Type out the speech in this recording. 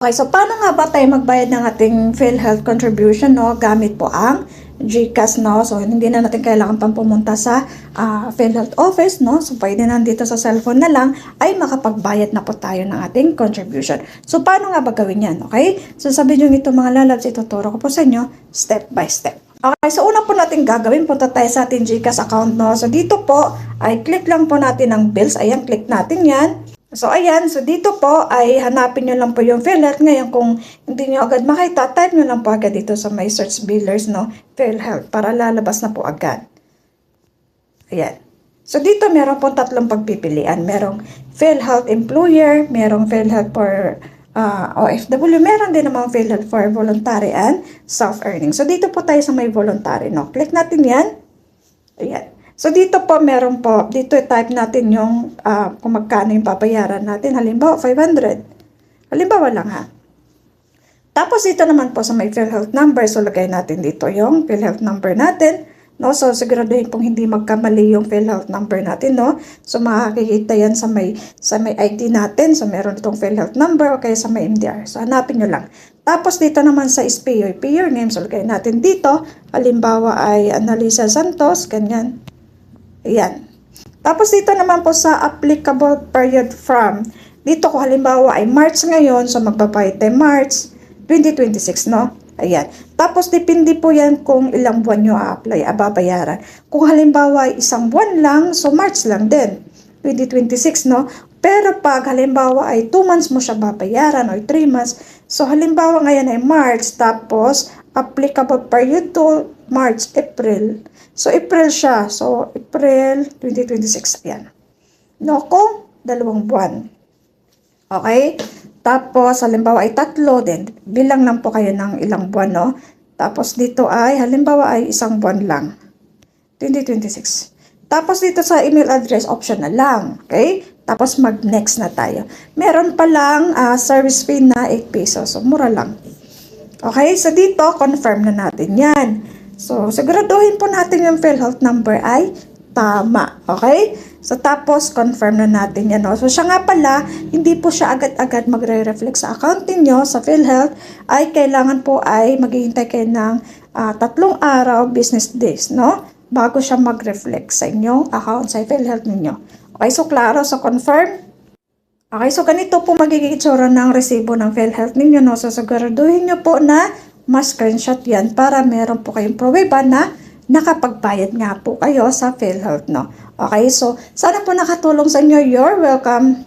Okay, so paano nga ba tayo magbayad ng ating PhilHealth contribution, no? Gamit po ang GCash, no? So, hindi na natin kailangan pang pumunta sa PhilHealth office, no? So, pwede na dito sa cellphone na lang ay makapagbayad na po tayo ng ating contribution. So, paano nga ba gawin yan, okay? So, sa video nito mga lalabs, ituturo ko po sa inyo step by step. Okay, so una po natin gagawin, punta tayo sa ating GCash account, no? So, dito po ay click lang po natin ang bills. Ayan, click natin yan. So, ayan. So, dito po ay hanapin nyo lang po yung PhilHealth. Ngayon, kung hindi nyo agad makita, type nyo lang po agad dito sa my search billers, no? PhilHealth, para lalabas na po agad. Ayan. So, dito meron po tatlong pagpipilian. Merong PhilHealth Employer, merong PhilHealth for OFW, meron din namang PhilHealth for Voluntary and Self-Earning. So, dito po tayo sa may voluntary, no? Click natin yan. Ayan. So, dito po, meron po, dito type natin yung kung magkano yung babayaran natin. Halimbawa, 500. Halimbawa lang ha. Tapos, dito naman po sa may PhilHealth number. So, lagay natin dito yung PhilHealth number natin. No? So, siguraduhin pong hindi magkamali yung PhilHealth number natin. No? So, makikita yan sa may ID natin. So, meron itong PhilHealth number o kaya sa may MDR. So, hanapin nyo lang. Tapos, dito naman sa pay your name. So, lagay natin dito. Halimbawa ay Annalisa Santos. Ganyan. Ayan. Tapos dito naman po sa applicable period from, dito ko halimbawa ay March ngayon, so magbabayad tayo March 2026, no? Ayan. Tapos depende po yan kung ilang buwan nyo a-apply, babayaran. Kung halimbawa ay isang buwan lang, so March lang din, 2026, no? Pero pag halimbawa ay 2 months mo siya babayaran or 3 months, so halimbawa ngayon ay March, tapos applicable period to March, April. So, April siya. So, April 2026. Ayan. No, kung 2 buwan. Okay? Tapos, halimbawa ay 3 din. Bilang lang po kayo ng ilang buwan, no? Tapos, dito ay, halimbawa ay 1 buwan lang. 2026. Tapos, dito sa email address, optional lang. Okay? Tapos, mag-next na tayo. Meron pa lang service fee na 8 pesos. So, mura lang. Okay? So, dito, confirm na natin yan. So, siguraduhin po natin yung PhilHealth number ay tama. Okay? So, tapos, confirm na natin yan. No? So, siya nga pala, hindi po siya agad-agad magre-reflect sa account niyo sa PhilHealth, ay kailangan po ay maghihintay kayo ng 3 araw, business days, no? Bago siya mag-reflect sa inyong account sa PhilHealth ninyo. Okay? So, klaro. So, confirm. Okay? So, ganito po magiging itsura ng resibo ng PhilHealth ninyo, no? So, siguraduhin nyo po na ma-screenshot yan para meron po kayong pruweba na nakapagbayad nga po kayo sa PhilHealth, no? Okay, so sana po nakatulong sa inyo. You're welcome.